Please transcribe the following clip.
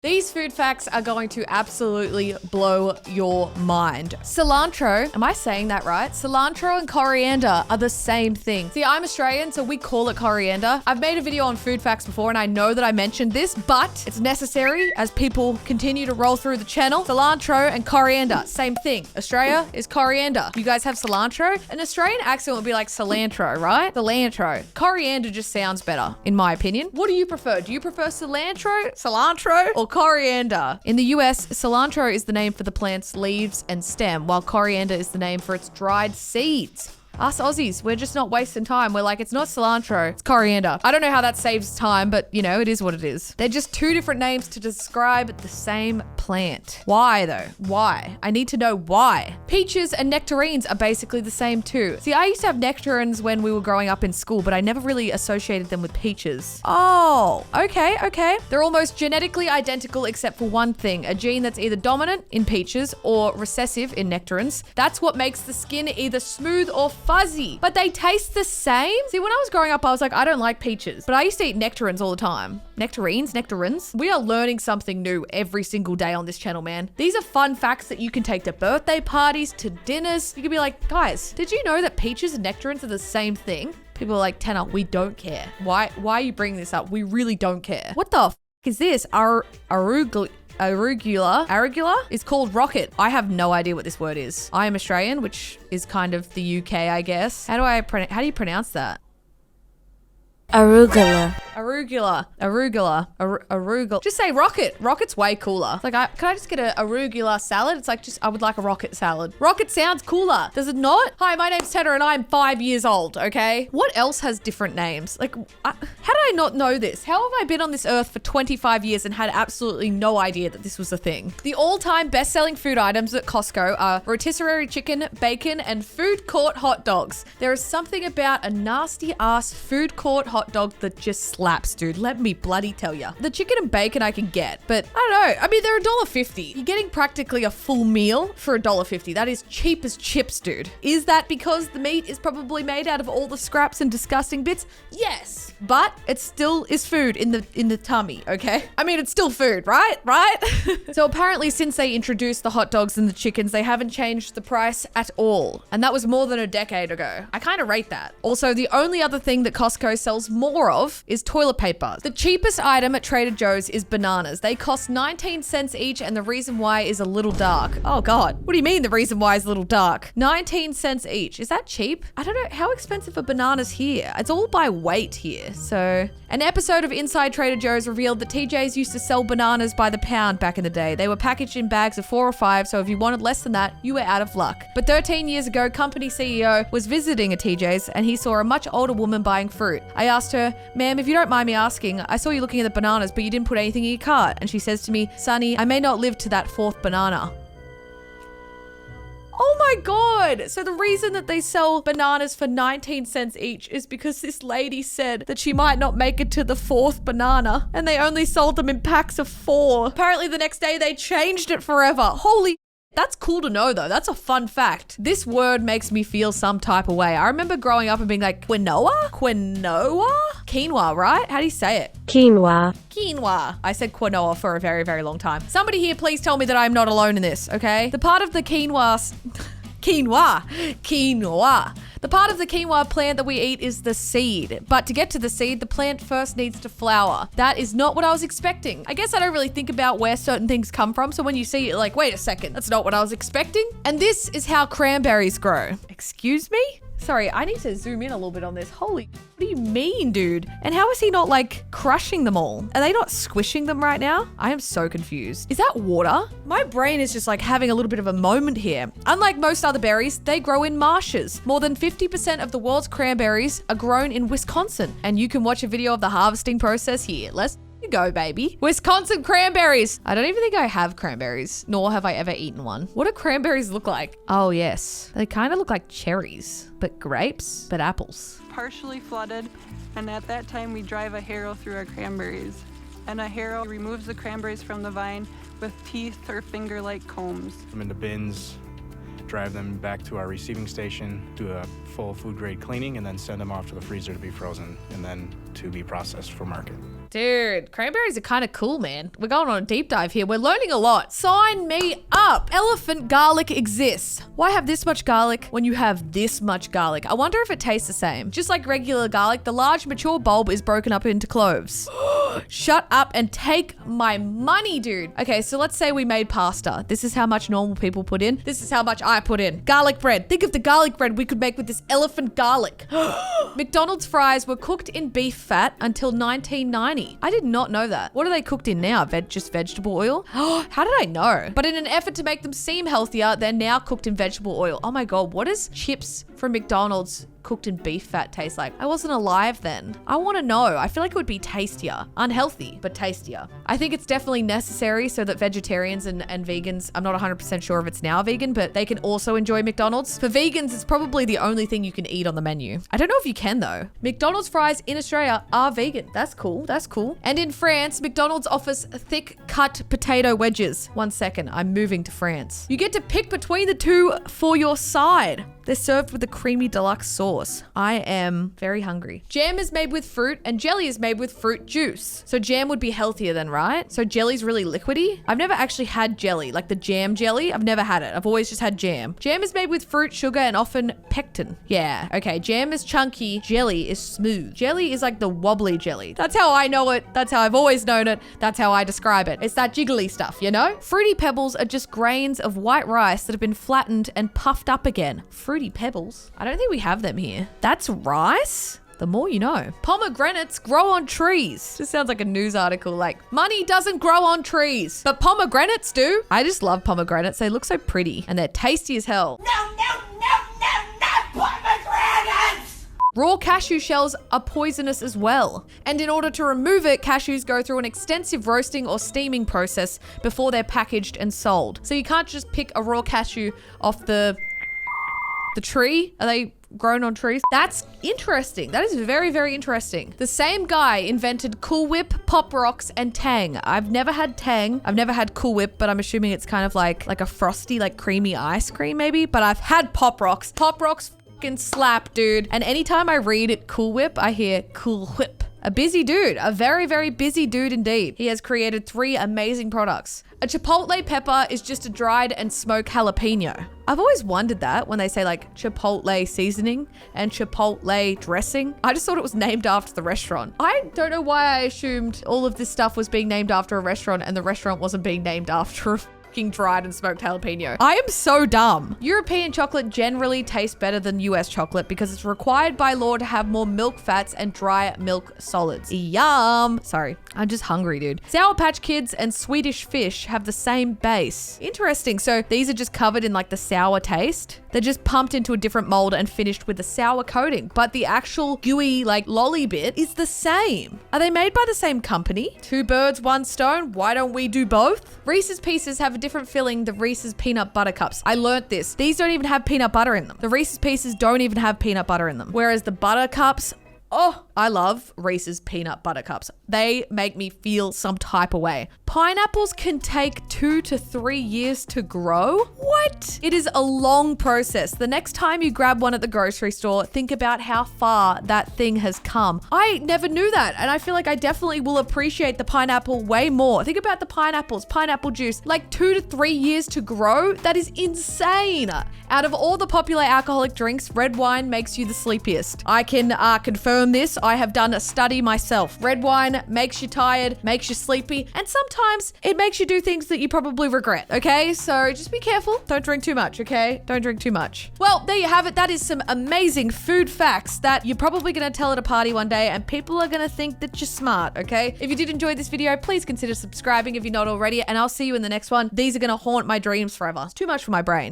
These food facts are going to absolutely blow your mind. Cilantro, am I saying that right? Cilantro and coriander are the same thing. See, I'm Australian, so we call it coriander. I've made a video on food facts before, and I know that I mentioned this, but it's necessary as people continue to roll through the channel. Cilantro and coriander, same thing. Australia is coriander. You guys have cilantro? An Australian accent would be like cilantro, right? Cilantro. Coriander just sounds better, in my opinion. What do you prefer? Do you prefer cilantro, or coriander? In the US, cilantro is the name for the plant's leaves and stem, while coriander is the name for its dried seeds. Us Aussies, we're just not wasting time. We're like, it's not cilantro, it's coriander. I don't know how that saves time, but you know, it is what it is. They're just two different names to describe the same plant. Why though? Why? I need to know why. Peaches and nectarines are basically the same too. See, I used to have nectarines when we were growing up in school, but I never really associated them with peaches. Oh, okay. They're almost genetically identical except for one thing, a gene that's either dominant in peaches or recessive in nectarines. That's what makes the skin either smooth or fuzzy, but they taste the same. See, when I was growing up, I was like, I don't like peaches, but I used to eat nectarines all the time. Nectarines. We are learning something new every single day on this channel, man. These are fun facts that you can take to birthday parties, to dinners. You could be like, guys, did you know that peaches and nectarines are the same thing? People are like, Tanner, we don't care. Why are you bringing this up? We really don't care. What the f is this? Arugula is called rocket. I have no idea what this word is. I am Australian, which is kind of the UK, I guess. How do you pronounce that? Arugula. Just say rocket. Rocket's way cooler. It's like, can I just get a arugula salad? It's like, I would like a rocket salad. Rocket sounds cooler. Does it not? Hi, my name's Tanner and I'm 5 years old, okay? What else has different names? Like, how did I not know this? How have I been on this earth for 25 years and had absolutely no idea that this was a thing? The all-time best-selling food items at Costco are rotisserie chicken, bacon, and food court hot dogs. There is something about a nasty-ass food court hot dog that just slaps, dude. Let me bloody tell ya. The chicken and bacon I can get, but I don't know. I mean, they're $1.50. You're getting practically a full meal for $1.50. That is cheap as chips, dude. Is that because the meat is probably made out of all the scraps and disgusting bits? Yes, but it still is food in the tummy, okay? I mean, it's still food, right? So apparently since they introduced the hot dogs and the chickens, they haven't changed the price at all. And that was more than a decade ago. I kind of rate that. Also, the only other thing that Costco sells more of is toilet paper. The cheapest item at Trader Joe's is bananas. They cost 19 cents each, and the reason why is a little dark. Oh God, what do you mean the reason why is a little dark? 19 cents each. Is that cheap? I don't know. How expensive are bananas here? It's all by weight here. So an episode of Inside Trader Joe's revealed that TJ's used to sell bananas by the pound back in the day. They were packaged in bags of 4 or 5, so if you wanted less than that, you were out of luck. But 13 years ago, company CEO was visiting a TJ's and he saw a much older woman buying fruit. I asked her, ma'am, if you don't mind me asking, I saw you looking at the bananas, but you didn't put anything in your cart. And she says to me, Sonny, I may not live to that 4th banana. Oh my God. So the reason that they sell bananas for 19 cents each is because this lady said that she might not make it to the 4th banana and they only sold them in packs of 4. Apparently the next day they changed it forever. Holy, that's cool to know though. That's a fun fact. This word makes me feel some type of way. I remember growing up and being like, quinoa? Quinoa, right? How do you say it? Quinoa. I said quinoa for a very, very long time. Somebody here, please tell me that I'm not alone in this, okay? The part of the quinoa. The part of the quinoa plant that we eat is the seed. But to get to the seed, the plant first needs to flower. That is not what I was expecting. I guess I don't really think about where certain things come from. So when you see it, like, wait a second, that's not what I was expecting. And this is how cranberries grow. Excuse me? Sorry, I need to zoom in a little bit on this. Holy, what do you mean, dude? And how is he not like crushing them all? Are they not squishing them right now? I am so confused. Is that water? My brain is just like having a little bit of a moment here. Unlike most other berries, they grow in marshes. More than 50% of the world's cranberries are grown in Wisconsin. And you can watch a video of the harvesting process here. Let's go, baby. Wisconsin cranberries. I don't even think I have cranberries, nor have I ever eaten one. What do cranberries look like? Oh yes, they kind of look like cherries, but grapes, but apples. Partially flooded, and at that time we drive a harrow through our cranberries. And a harrow removes the cranberries from the vine with teeth or finger-like combs. Them into bins, drive them back to our receiving station, do a full food grade cleaning, and then send them off to the freezer to be frozen and then to be processed for market. Dude, cranberries are kind of cool, man. We're going on a deep dive here. We're learning a lot. Sign me up. Elephant garlic exists. Why have this much garlic when you have this much garlic? I wonder if it tastes the same. Just like regular garlic, the large mature bulb is broken up into cloves. Shut up and take my money, dude. Okay, so let's say we made pasta. This is how much normal people put in. This is how much I put in. Garlic bread. Think of the garlic bread we could make with this elephant garlic. McDonald's fries were cooked in beef fat until 1990. I did not know that. What are they cooked in now? Just vegetable oil? How did I know? But in an effort to make them seem healthier, they're now cooked in vegetable oil. Oh my God, what does chips from McDonald's cooked in beef fat taste like? I wasn't alive then. I want to know. I feel like it would be tastier. Unhealthy, but tastier. I think it's definitely necessary so that vegetarians and vegans, I'm not 100% sure if it's now vegan, but they can also enjoy McDonald's. For vegans, it's probably the only thing you can eat on the menu. I don't know if you can though. McDonald's fries in Australia are vegan. That's cool. That's cool. And in France, McDonald's offers thick cut potato wedges. 1 second, I'm moving to France. You get to pick between the two for your side. They're served with a creamy deluxe sauce. I am very hungry. Jam is made with fruit and jelly is made with fruit juice. So jam would be healthier then, right? So jelly's really liquidy. I've never actually had jelly, like the jam jelly. I've never had it. I've always just had jam. Jam is made with fruit, sugar, and often pectin. Yeah, okay. Jam is chunky. Jelly is smooth. Jelly is like the wobbly jelly. That's how I know it. That's how I've always known it. That's how I describe it. It's that jiggly stuff, you know? Fruity Pebbles are just grains of white rice that have been flattened and puffed up again. Fruity Pebbles? I don't think we have them here. That's rice? The more you know. Pomegranates grow on trees. This sounds like a news article like, money doesn't grow on trees, but pomegranates do. I just love pomegranates. They look so pretty and they're tasty as hell. No, not pomegranates! Raw cashew shells are poisonous as well. And in order to remove it, cashews go through an extensive roasting or steaming process before they're packaged and sold. So you can't just pick a raw cashew off the tree. Are they grown on trees? That's interesting. That is very, very interesting. The same guy invented Cool Whip, Pop Rocks, and Tang. I've never had Tang. I've never had Cool Whip, but I'm assuming it's kind of like a frosty, like creamy ice cream maybe. But I've had Pop Rocks. Pop Rocks fucking slap, dude. And anytime I read it Cool Whip, I hear Cool Whip. A busy dude, a very, very busy dude indeed. He has created 3 amazing products. A chipotle pepper is just a dried and smoked jalapeno. I've always wondered that when they say like chipotle seasoning and chipotle dressing. I just thought it was named after the restaurant. I don't know why I assumed all of this stuff was being named after a restaurant and the restaurant wasn't being named after a dried and smoked jalapeno. I am so dumb. European chocolate generally tastes better than US chocolate because it's required by law to have more milk fats and dry milk solids. Yum. Sorry, I'm just hungry, dude. Sour Patch Kids and Swedish Fish have the same base. Interesting. So these are just covered in like the sour taste. They're just pumped into a different mold and finished with a sour coating, but the actual gooey like lolly bit is the same. Are they made by the same company? 2 birds, 1 stone. Why don't we do both? Reese's Pieces have a different filling, the Reese's Peanut Butter Cups. I learnt this. These don't even have peanut butter in them. The Reese's Pieces don't even have peanut butter in them. Whereas the Butter Cups, oh, I love Reese's Peanut Butter Cups. They make me feel some type of way. Pineapples can take 2 to 3 years to grow? What? It is a long process. The next time you grab one at the grocery store, think about how far that thing has come. I never knew that, and I feel like I definitely will appreciate the pineapple way more. Think about the pineapples, pineapple juice, like 2 to 3 years to grow? That is insane. Out of all the popular alcoholic drinks, red wine makes you the sleepiest. I can confirm this. I have done a study myself. Red wine makes you tired, makes you sleepy, and sometimes it makes you do things that you probably regret, okay? So just be careful. Don't drink too much, okay? Don't drink too much. Well, there you have it. That is some amazing food facts that you're probably going to tell at a party one day and people are going to think that you're smart, okay? If you did enjoy this video, please consider subscribing if you're not already, and I'll see you in the next one. These are going to haunt my dreams forever. It's too much for my brain.